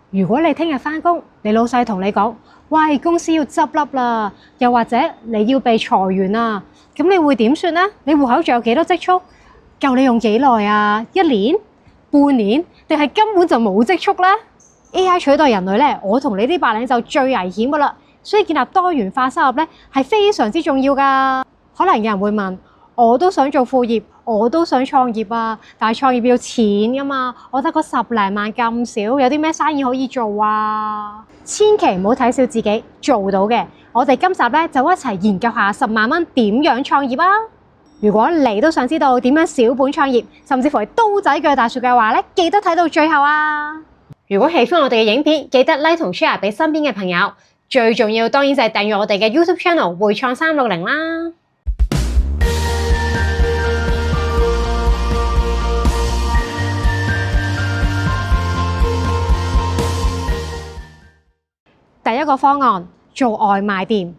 如果你聽日返工，你老細同你講，喂，公司要執笠啦，又或者你要被裁員啦，咁你會點算呢？你戶口仲有幾多積蓄？夠你用幾耐啊？1年、半年，定係根本就冇積蓄呢？ AI 取代人類咧，我同你啲白領就最危險噶啦，所以建立多元化收入咧係非常之重要噶。可能有人會問，我都想做副業，我都想創業啊，但係創業要錢噶嘛，我得個10零萬咁少，有啲咩生意可以做啊？千祈唔好睇小自己做到嘅，我哋今集咧就一齊研究下10萬蚊點樣創業啊！如果你都想知道點樣小本創業，甚至乎係刀仔鋸大樹嘅話咧，記得睇到最後啊！如果喜歡我哋嘅影片，記得 like 同 share 俾身邊嘅朋友。最重要當然就係訂閱我哋嘅 YouTube channel 匯創360啦。第一個方案，做外賣店。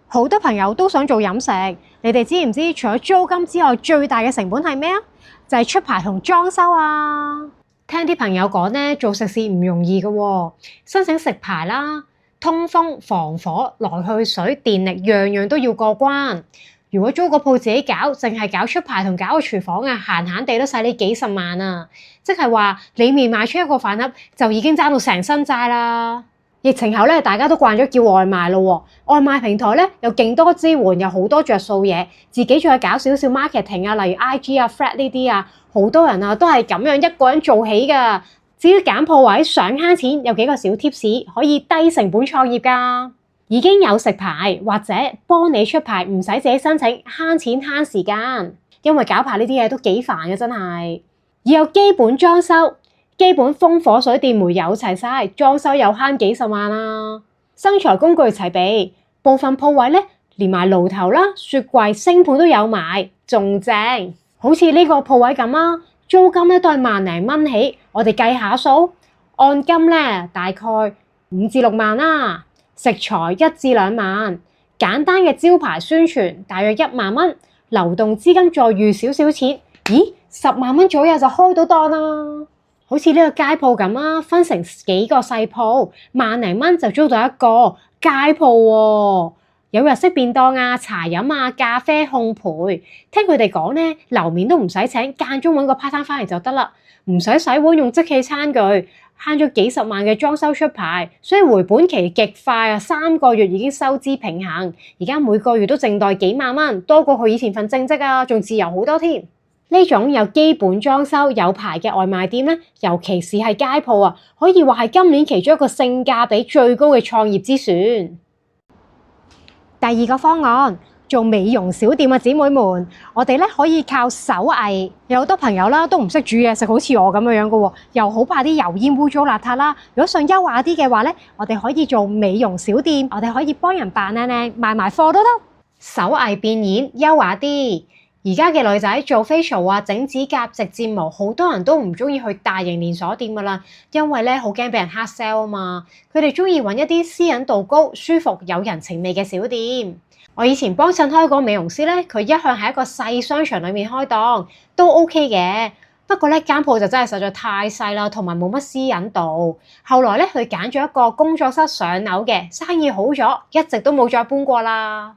好多朋友都想做飲食，你哋知唔知除咗租金之外，最大嘅成本係咩啊？就係出牌同裝修啊！聽啲朋友講咧，做食肆唔容易嘅喎，申請食牌啦、通風、防火、來去水、電力，樣樣都要過關。如果租個鋪自己搞，淨係搞出牌同搞個廚房啊，閒閒地都使你幾十萬啊！即係話你未賣出一個飯盒，就已經爭到成身債啦。疫情後咧，大家都慣咗叫外賣咯喎，外賣平台咧有勁多支援，有好多着數嘢，自己再搞少少 marketing 啊，例如 IG 啊、Thread 呢啲啊，好多人啊都係咁樣一個人做起㗎。至於揀鋪位想慳錢，有幾個小 tips 可以低成本創業㗎。已經有食牌或者幫你出牌，唔使自己申請，慳錢慳時間。因為搞牌呢啲嘢都幾煩嘅，真係。要有基本裝修。基本風火水電煤有齊晒，裝修又慳幾十萬啊！生財工具齊備，部分鋪位咧連埋爐頭啦、雪櫃、星盤都有埋，仲正。好似呢個鋪位咁啊，租金咧都係萬零蚊起，我哋計下數，按金咧大概5至6萬啦，食材1至2萬，簡單嘅招牌宣傳大約1萬蚊，流動資金再預少少錢，咦，10萬蚊左右就開到檔啦！好似呢個街鋪咁啊，分成幾個細鋪，萬零蚊就租到一個街鋪喎。有日式便當啊、茶飲啊、咖啡烘焙。聽佢哋講咧，樓面都唔使請，間中揾個 part time 翻嚟就得啦，唔使洗碗用即棄餐具，慳咗幾十萬嘅裝修出牌，所以回本期極快啊，3個月已經收支平衡。而家每個月都淨袋幾萬蚊，多過佢以前份正職啊，仲自由好多添。呢種有基本裝修有牌嘅外賣店咧，尤其是係街鋪啊，可以話係今年其中一個性價比最高嘅創業之選。第二個方案，做美容小店嘅姊妹們，我哋咧可以靠手藝。有好多朋友啦都唔識煮嘢食，好似我咁樣嘅喎，又好怕啲油煙污糟邋遢啦。如果想優雅啲嘅話咧，我哋可以做美容小店，我哋可以幫人扮靚靚，賣埋貨都得。手藝變現，優雅啲。而家嘅女仔做 facial 啊、整指甲、植睫毛，好多人都唔中意去大型連鎖店噶啦，因為咧好驚俾人黑 sell 啊嘛。佢哋中意揾一啲私隱度高、舒服、有人情味嘅小店。我以前幫襯開嗰個美容師咧，佢一向喺一個細商場裏面開檔，都 OK 嘅。不過咧間鋪就真係實在太細啦，同埋冇乜私隱度。後來咧佢揀咗一個工作室上樓嘅，生意好咗，一直都冇再搬過啦。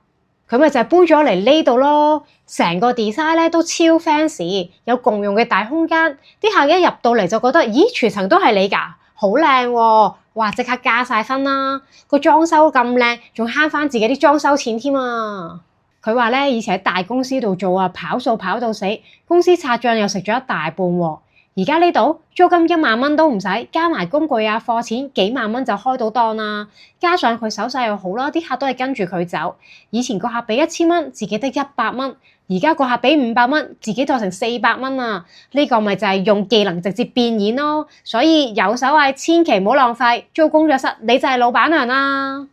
佢咪就係搬咗嚟呢度咯，成個 design 咧都超 fancy，有共用嘅大空間，啲客一入到嚟就覺得，咦，全層都係你㗎，好靚喎，哇，即刻加晒分啦！個裝修咁靚，仲慳翻自己啲裝修錢添啊！佢話咧，以前喺大公司度做啊，跑數跑到死，公司拆帳又食咗一大半喎。而家呢度租金1萬蚊都唔使，加埋工具啊、貨錢幾萬蚊就開到檔啦。加上佢手勢又好啦，啲客都係跟住佢走。以前個客俾1000蚊，自己得100蚊；而家個客俾500蚊，自己袋成400蚊啊！呢個咪就係用技能直接變現咯。所以有手藝千祈唔好浪費，租工作室你就係老闆娘啦。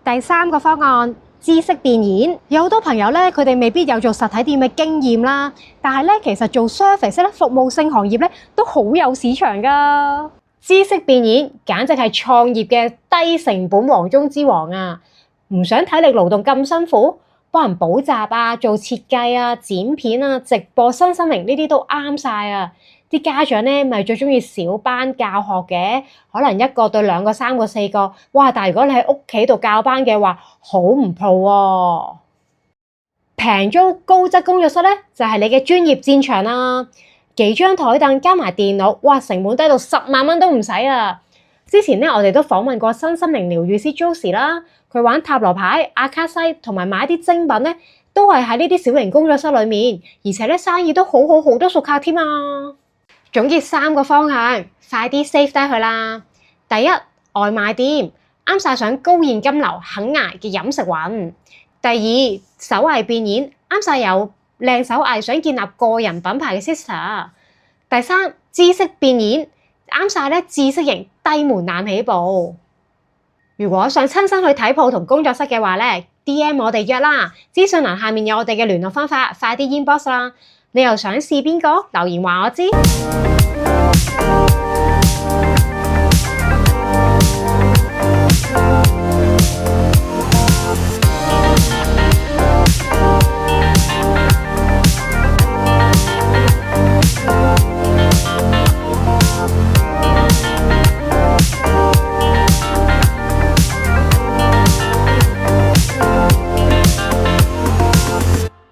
第3個方案。知識變現，有好多朋友咧，佢哋未必有做實體店嘅經驗啦，但係咧，其實做 service 咧，服務性行業咧，都好有市場噶。知識變現簡直係創業嘅低成本王中之王啊！唔想體力勞動咁辛苦，幫人補習啊、做設計啊、剪片啊、直播、身心靈呢啲都啱晒啊！啲家長咧咪最中意小班教學嘅，可能1個對2個、3個、4個，哇！但係如果你喺屋企度教班嘅話，好唔 pro 喎。平租高質工作室咧，就係你嘅專業戰場啦。幾張台凳加埋電腦，哇！成本低到10萬蚊都唔使啊！之前咧，我哋都訪問過身心靈療癒師 Josie 啦，佢玩塔羅牌、阿卡西同埋買啲精品咧，都係喺呢啲小型工作室裏面，而且咧生意都好多熟客添啊！總結3個方向，快啲 save 低佢啦！第一，外賣店啱晒想高現金流肯捱嘅飲食魂。第二，手藝變現啱晒有靚手藝想建立個人品牌嘅 sister。第三，知識變現啱晒咧知識型低門檻起步。如果想親身去睇鋪同工作室嘅話咧，DM 我哋約啦。資訊欄下面有我哋嘅聯絡方法，快啲 inbox 啦！你又想試邊個？留言話我知。